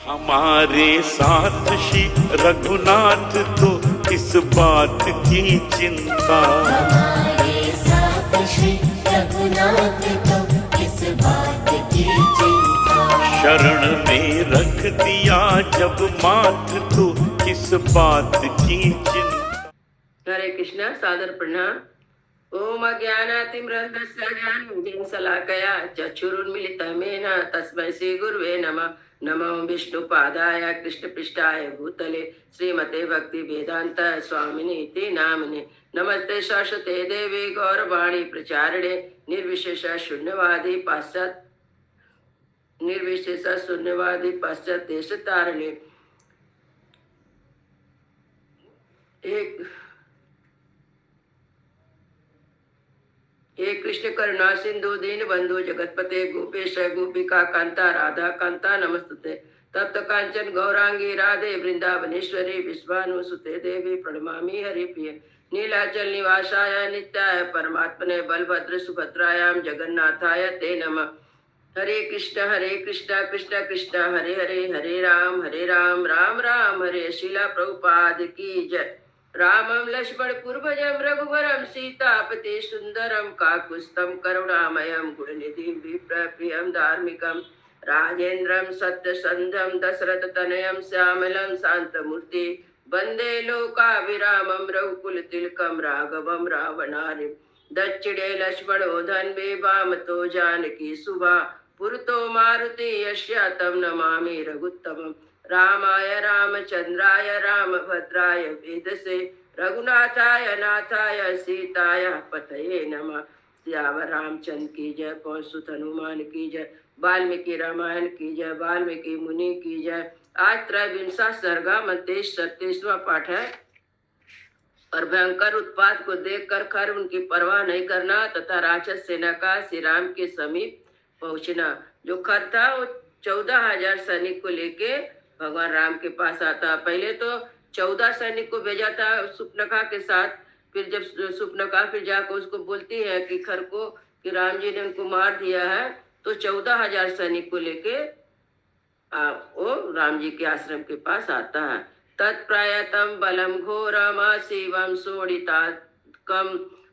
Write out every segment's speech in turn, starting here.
हमारे साथ श्री रघुनाथ तो किस बात की चिंता। हमारे साथ श्री रघुनाथ तो किस बात की चिंता। शरण में रख दिया जब माथ तो किस बात की चिंता। हरे कृष्णा, सादर प्रणाम। ओम अज्ञानातिमृतस्य ज्ञानञ्जन शलाकया चक्षुरुन्मीलितं येन तस्मै श्री गुरुवे नमः। नमो विष्णुपादाय कृष्णपृष्ठाय भूतले श्रीमते भक्ति वेदांत स्वामिने इति नामिने। नमस्ते सरस्वते देवी गौरवाणी प्रचारिणे निर्विशेष शून्यवादी पाश्चात्य देश तारिणे। हे कृष्ण करुणा सिंधु दीन बंधु जगतपते गोपेश गोपिका कांता राधा कांता नमस्तुते। तप्त कांचन गौरांगी राधे वृंदावनेश्वरी विश्वानुसुते देवी प्रणमामि हरिप्रिय। नीलाचल निवासाय नित्याय परमात्मने बलभद्र सुभद्रायां जगन्नाथाय ते नमः। हरे कृष्ण कृष्ण कृष्ण हरे हरे, हरे राम राम राम हरे। शीला प्रभुपाद की जय। रामं लक्ष्मण पूर्वजं रघुवरं सीतापति सुंदरं काकुत्स्थं करुणामयं गुणनिधिं विप्रप्रियं धार्मिकं राजेन्द्रं सत्यसन्धं दशरथतनयं श्यामलं शान्तमूर्ति वन्दे लोकाभिरामं रघुकुलतिलकं राघवं रावणारिं। दक्षिणे लक्ष्मणो धन्वे वामतो जानकी सुभा पुरतो मारुति यस्य तं नमामि रघुत्तमम्। रामाय रामचंद्राय रामभद्राय वेदसे रघुनाथाय नाथाय सीताय पतये नमः। सियावर रामचंद्र की जय, पवन सुत हनुमान की जय, वाल्मीकि रामायण की जय, वाल्मीकि मुनि की जय। आज त्रयोविंशा सर्गा में 37वां पाठ है। और भयंकर उत्पात को देखकर खर उनकी परवाह नहीं करना तथा राक्षस सेना का श्री राम के समीप पहुंचना। जो खर था वो 14,000 सैनिक को लेके भगवान राम के पास आता। पहले तो 14 सैनिक को भेजा था सुपनखा के साथ। फिर जब सुपनखा फिर जाकर उसको बोलती है कि खर को कि राम जी ने उनको मार दिया है, तो 14,000 सैनिक को लेके वो राम जी के आश्रम के पास आता है। तत्प्रयतम बलम घोरम शिवम सोडिताकम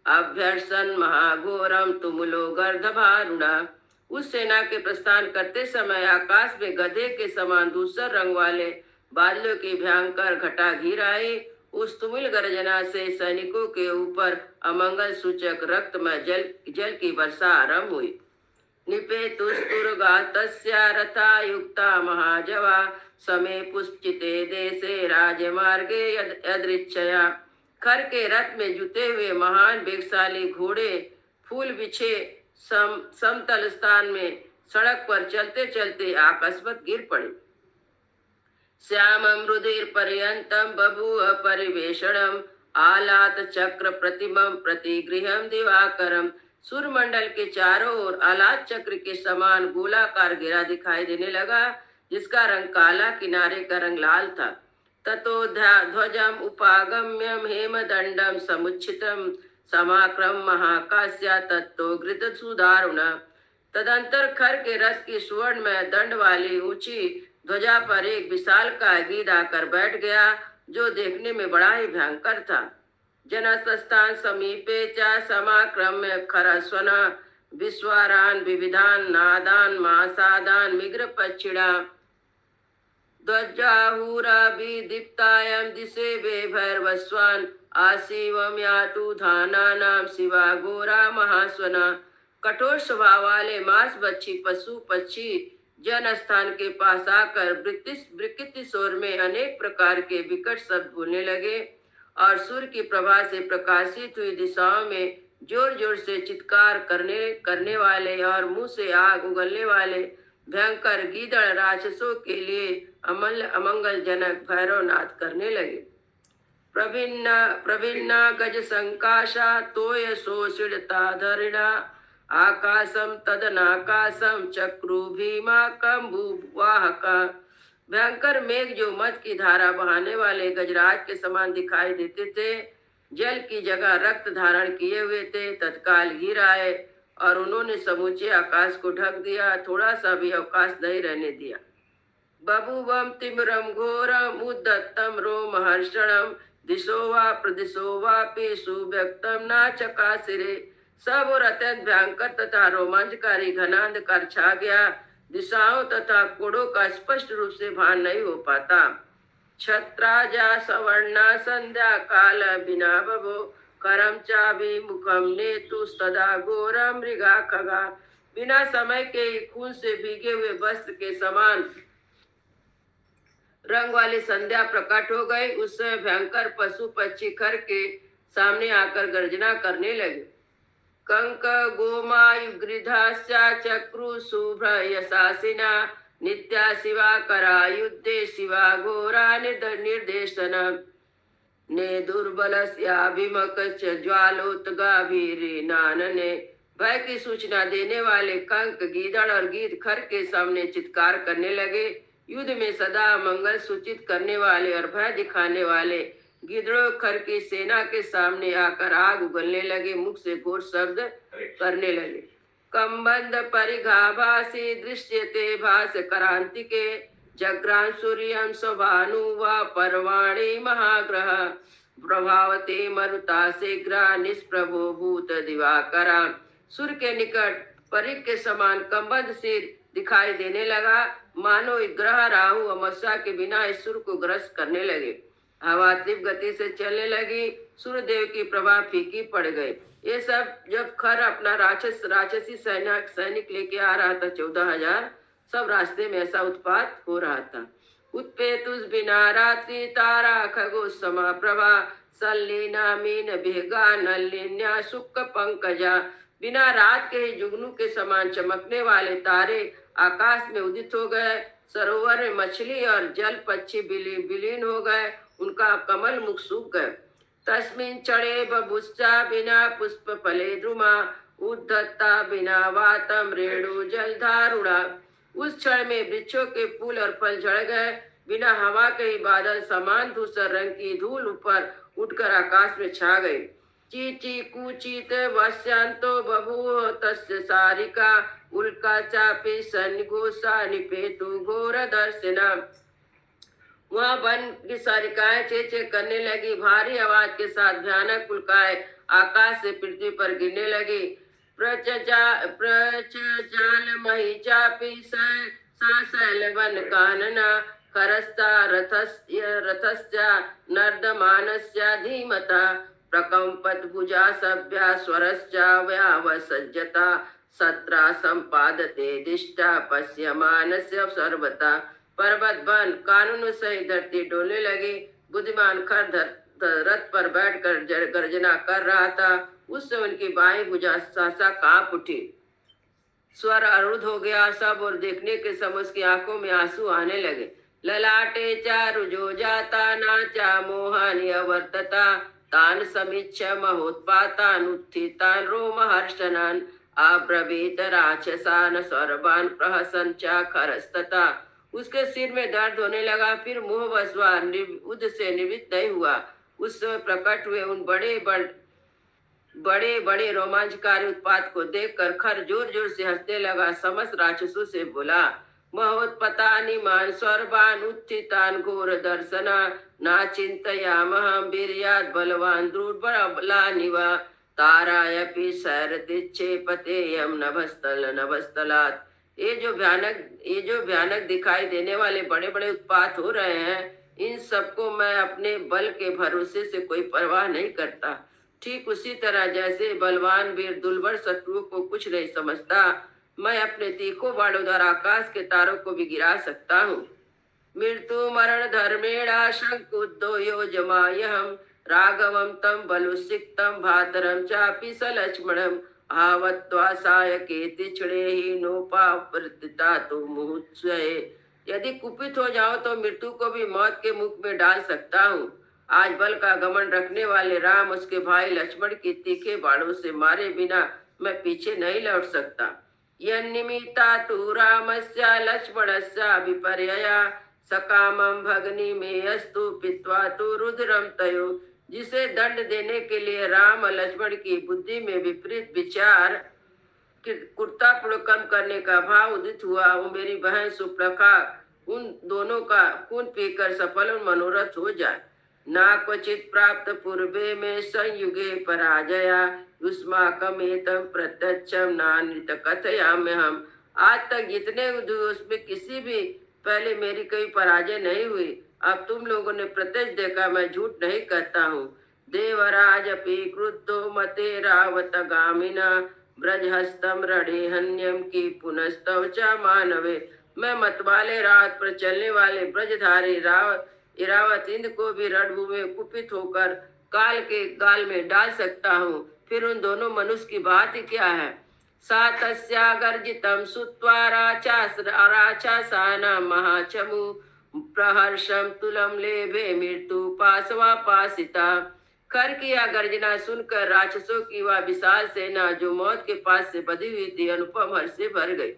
अभ्यर्सन महाघोरम तुमुलो गर्दभारुणा। उस सेना के प्रस्थान करते समय आकाश में गधे के समान दूसर रंग वाले बादलों की भयंकर घटा घिर आई। उस तुमुल गर्जना से सैनिकों के ऊपर अमंगल सूचक रक्तमय जल की वर्षा आरंभ हुई। निपेतुस्तुर्गातस्य रथा युक्ता महाजवा समे पुष्पिते देशे राजमार्गे यदृच्छया। खर के रथ में जुते हुए महान वेगशाली घोड़े फूल बिछे समतल स्थान में सड़क पर चलते चलते आकस्मत गिर पड़े। श्यामं रुधिर पर्यंतम बभूव परिवेषणम आलात चक्र प्रतिमं प्रतिगृहम दिवाकरम। सूर्यमंडल के चारों ओर आलात चक्र के समान गोलाकार घेरा दिखाई देने लगा, जिसका रंग काला, किनारे का रंग लाल था। ततो ध्वजम उपागम्यम हेमदंडम समुच्छितम समाक्रम महाकाश्या तत्तो घृत सुधारुणा। तदंतर खर के रथ की स्वर्ण में दंड वाली ऊंची ध्वजा पर एक विशाल का गीध आकर बैठ गया, जो देखने में बड़ा ही भयंकर था। जनस्थान समीपे च समाक्रम्य खरस्वन विश्वारान विविधान नादान मासादान मिग्र पक्षिणा ध्वजाहुरा विदीप्तायां दिशे वे भैरवस्वान आशीवम यातु धानानाम शिवा गोरा महास्वना। कठोर स्वभाव वाले मांस भक्षी पशु पक्षी जन स्थान के पास आकर विकृत स्वर में अनेक प्रकार के विकट शब्द बोलने लगे और सूर्य की प्रभा से प्रकाशित हुई दिशाओं में जोर जोर से चित्कार करने वाले और मुंह से आग उगलने वाले भयंकर गीदड़ राक्षसों के लिए अमंगल जनक भैरवनाद करने लगे। प्रभिन्ना गज संकाशा तोय शोषिता धरिणा आकाशम तदनाकाशम चक्रु भीमा कंबुवाहका। भयंकर मेघ जो मध की धारा बहाने वाले गजराज के समान दिखाई देते थे, जल की जगह रक्त धारण किए हुए थे, तत्काल गिर आए और उन्होंने समूचे आकाश को ढक दिया, थोड़ा सा भी अवकाश नहीं रहने दिया। बभुवं तिमिरं घोरम् उद्धतं रोमहर्षणं दिशो वा प्रदिशो वापि सुव्यक्तं नाचकासिरे। सब और अत्यंत भयंकर तथा रोमांचकारी घनांधकार छा गया। दिशाओं तथा कोड़ों का स्पष्ट रूप से भान नहीं हो पाता। छत्राजा सवर्णा संध्या काल बिना बभो करम चाबी मुखम नेतु सदा घोरा मृगा खगा। बिना समय के खून से भीगे हुए वस्त्र के समान रंग वाली संध्या प्रकट हो गई। उस समय भयंकर पशु पक्षी खर के सामने आकर गर्जना करने लगे। कंक गोमायुगृधास्या चक्रु शुभ्र यशासिना नित्या शिवा करा युद्धे शिवा घोरा निर्देशन ने दुर्बलस्याभिमक ज्वालोत्गाभीरे नानने। भय की सूचना देने वाले कंक गीदड़ और गीध खर के सामने चित्कार करने लगे। युद्ध में सदा मंगल सूचित करने वाले और भय दिखाने वाले गिदड़ों खर की सेना के सामने आकर आग उगलने लगे, मुख से घोर शब्द करने लगे। कंबंद परिघाभासी दृश्यते भास करांतिके जग्रां सूर्यं स्वभानु वा पर्वाणि महाग्रह प्रभावते मरुता शीघ्र निष्प्रभो भूत दिवाकरा। सूर्य के निकट परिघ के समान कंबंद सिर दिखाई देने लगा, मानो एक ग्रह राहु अमावस्या के बिना इस सूर्य को ग्रस्त करने लगे। हवा तीव्र गति से चलने लगी, सूर्यदेव की प्रभा फीकी पड़ गई। ये सब जब खर अपना राक्षसी सैनिक लेके आ रहा था 14,000, सब रास्ते में ऐसा उत्पात हो रहा था। उत्पेतुस बिना रात्रि तारा खगो समा प्रभा सल्लीना मीन भेगा नलिन्या शुक्र पंकजा। बिना रात के ही जुगनू के समान चमकने वाले तारे आकाश में उदित हो गए। सरोवर में मछली और जल पक्षी विलीन हो गए, उनका कमल मुख सूख गए। तस्मिन चढ़े बबुस्सा बिना पुष्प फले द्रुमा उद्धता बिना वातम रेणु जलधारुणा। उस क्षण में वृक्षों के फूल और फल झड़ गए। बिना हवा के ही बादल समान धूसर रंग की धूल ऊपर उठकर आकाश में छा गई। चीची कुचित वस्यांतो बभूव तस्य सारिका उल्का चापी सन्घोषा निपेतु घोर दर्शना। वहाँ वन की सारिकाएं चेचे करने लगी, भारी आवाज के साथ भयानक उल्काएं आकाश से पृथ्वी पर गिरने लगी। प्रचजाल मही चापी सैल वन कानना खरस्ता रथस्या नर्दमानस्या धीमता प्रकंपत भुजा सभ्या स्वरस्या व्यावसज्जता सत्रा संपादते दिष्टा पश्यमानस्य सर्वता। पर्वत वन कानून सहित धरती डोलने लगी। बुद्धिमान खर रथ पर बैठकर गर्जना कर रहा था। उससे उनकी बाएं भुजा सहसा कांप उठी, स्वर अरुद्ध हो गया। सब और देखने के समय उसकी आंखों में आंसू आने लगे। ललाटे चारु जो जाता नाचा मोहन अवर्तता तान समीक्ष महोत्पातान उत्थितान रोमहर्षणान अब्रवीत राक्षसान सर्वान प्रहसन च खरस्तता। उसके सिर में दर्द होने लगा, फिर मोह वसवा उद से निवृत्त नहीं हुआ। उस समय प्रकट हुए उन बड़े बड़े रोमांचकारी उत्पात को देखकर खर जोर जोर से हंसने लगा। समस्त राक्षसों से बोला, महोत्पतानि मान सर्वान उत्थितान घोर दर्शना ना चिंतयामहं वीर्यात् बलवान दुर्बलानिवा तारायपि शरदिच्छेपतेयं नभस्थलात्। ये जो भयानक दिखाई देने वाले बड़े बड़े उत्पात हो रहे हैं, इन सबको मैं अपने बल के भरोसे से कोई परवाह नहीं करता। ठीक उसी तरह जैसे बलवान वीर दुर्बल शत्रुओं को कुछ नहीं समझता, मैं अपने तीखों बाणों द्वारा आकाश के तारों को भी गिरा सकता हूँ। मृत्यु मरण धर्मेणा शंकुद्धो योजमायहं राघवं तम बलुसिक्तं भातरं चापि सलक्ष्मणं आवत्वा सायके तिछड़े ही नोपावर्तिता तो मुहुत्सये। यदि कुपित हो जाऊं तो मृत्यु को भी मौत के मुख में डाल सकता हूँ। आज बल का गमन रखने वाले राम उसके भाई लक्ष्मण की तीखे बाणों से मारे बिना मैं पीछे नहीं लौट सकता। यन्निमित्ता तु रामस्य लक्ष्मणस्य विपर्यया सकामं भगनी में अस्तु पित्वा तु रुद्रम तयो। जिसे दंड देने के लिए राम और लक्ष्मण की बुद्धि में विपरीत विचार कुर्तापुण कम करने का भाव उदित हुआ, वो मेरी बहन सुप्रखा उन दोनों का खून पीकर सफल मनोरथ हो जाए। ना क्वचित प्राप्त पूर्वे में संयुगे पराजया युष्माकमेतम प्रत्यक्षम नानृत कथयाम्य हम। आज तक जितने उसमें किसी भी पहले मेरी कोई पराजय नहीं हुई। अब तुम लोगों ने प्रत्यक्ष देखा, मैं झूठ नहीं कहता हूँ। देवराज अपि क्रुद्धो मते रावत गामिना ब्रजहस्तम रणिहन्यम की पुनस्तव च मानवे। मैं मतवाले रात पर चलने वाले ब्रजधारी इरावत इंद्र को भी रणभूमि में कुपित होकर काल के गाल में डाल सकता हूँ। फिर उन दोनों मनुष्य की बात ही क्या है। सा तस्यागर्जितं श्रुत्वा राक्षसानां महाचमु प्रहर्षं तुलं लेभे मृत्यु पाशवापासिता। खर की यह गर्जना सुनकर राक्षसों की वह विशाल सेना जो मौत के पास से बधी हुई थी अनुपम हर्ष से भर गई।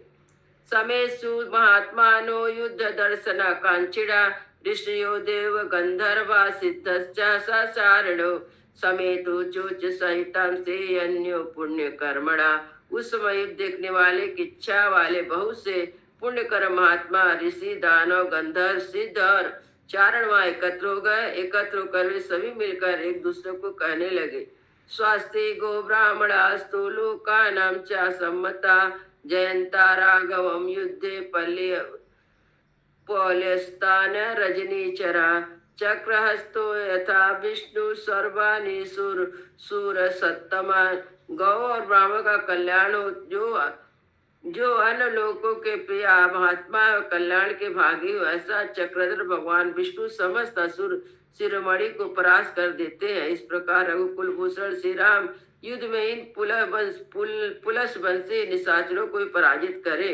समेषु महात्मानो युद्ध दर्शन कांचिड़ा ऋषियो देव गंधर्वा सिद्धश्च सचारणो समेतो चोच सहितम से अन्यो पुण्य कर्मणा। उस समय युद्ध देखने वाले की इच्छा वाले बहुत से पुण्य कर्म महात्मा ऋषि दानव गंधर्व सिद्ध और चारण वहां एकत्र हो गए। एकत्र होकर वे सभी मिलकर एक दूसरे को कहने लगे, स्वस्ति गो ब्राह्मणास्तु लोकानां च सम्मता जयंता राघवम युद्धे पौल्यस्तान रजनीचरा चक्रहस्तो यथा विष्णु सर्वाणि सूर सत्तमा। गौ और ब्राह्मण का कल्याण हो, जो अन्य लोगों के प्रिय महात्मा कल्याण के भागी हो, ऐसा चक्रधर भगवान विष्णु समस्त असुर शिरोमणि को परास्त कर देते हैं। इस प्रकार रघुकुल भूषण श्री राम युद्ध में इन पुलस वंशी निशाचरों को पराजित करे।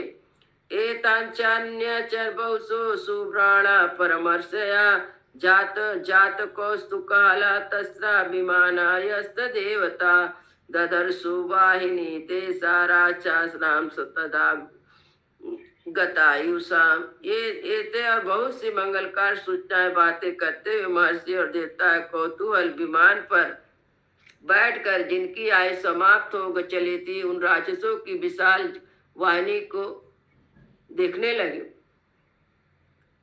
एतांचान्य च बहुसो सुब्राणा परमर्शया जात कौस्तुकाला तस्रा विमानायस्त देवता ददर्शु वाहिनी ते साराचाश्राम सतदा गतायुषाम। ये और बहुत सी मंगलकार सूचनाएं बातें करते हुए महर्षि और देवता कौतूहल विमान पर बैठकर जिनकी आयु समाप्त हो चली थी उन राक्षसों की विशाल वाहिनी को देखने लगे।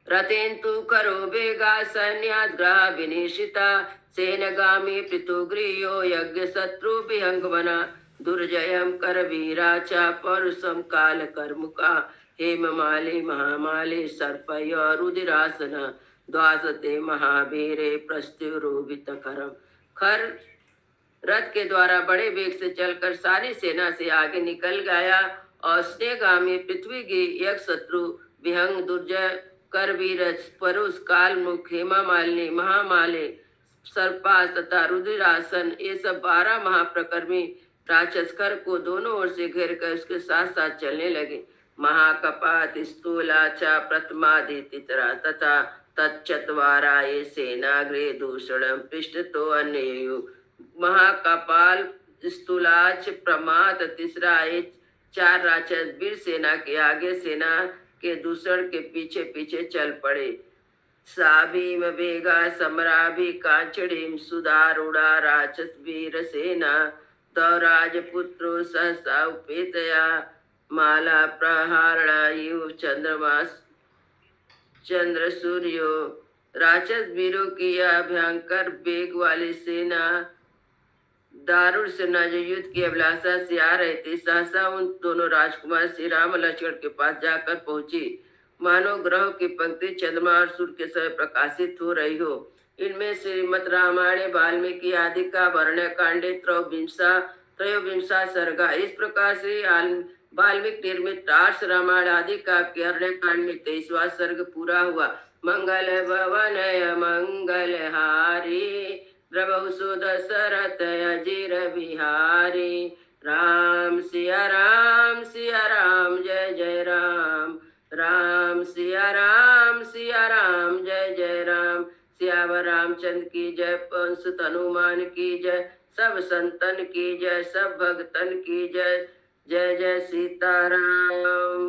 रतेन्तु करो वेगा सैन्याद्ग्रह विनिशिता सेनगामी पृथुगृहो यज्ञ शत्रु विहंगमना दुर्जयम करवीरा च परुषम काल कर्मुका हेममाले महामाले सर्पय रुदिरासन द्वासते महावीरे प्रस्त्युरोभित करम। खर रथ के द्वारा बड़े वेग से चलकर सारी सेना से आगे निकल गया और स्नेहगामी पृथ्वी की यज्ञ शत्रु विहंग दुर्जय करवीर परुष कालमुख हेमा मालिनी महामाले सर्पास तथा रुद्रासन ये सब 12 महाप्रकर्मी राक्षस खर को दोनों ओर से घेर कर उसके साथ साथ चलने लगे। महाकपात स्थूलाचा प्रथमादितितरा तथा तच्चत्वारा ये सेनाग्रे दूषणम पृष्ठ तो अन्य। महाकपाल स्थूलाच प्रमाद तीसरा ये 4 राक्षस वीर सेना के आगे सेना के दूषण के पीछे पीछे चल पड़े। साभीम वेगा समराभि कांचड़ीम सुधारूढ़ा राक्षस वीर सेना तौराजपुत्रो सहसा उपेतया माला प्रहारणा युव चंद्र सूर्यो। राक्षस वीरों की यह भयंकर वेग वाली सेना दारुण सेना जो युद्ध की अभिलाषा से आ रही थी सहसा उन दोनों राजकुमार श्री राम लक्ष्मण के पास जाकर पहुंची। मानो ग्रहों की पंक्ति चंद्रमा और सूर्य के समय प्रकाशित हो रही हो। इनमें श्रीमद रामायण वाल्मीकि आदि का वर्ण्य कांडे त्रयोविंशा सर्गा। इस प्रकार से वाल्मीकि निर्मित 8 रामायण आदि का अरण्य कांड में 23वां सर्ग पूरा हुआ। मंगल भवनय मंगल हारी प्रभु सुदशरथ अजीर बिहारी राम सिया राम जय जय राम राम सिया राम जय जय राम। सियावर रामचंद्र की जय, पंसुत हनुमान की जय, सब संतन की जय, सब भक्तन की जय। जय जय सीताराम।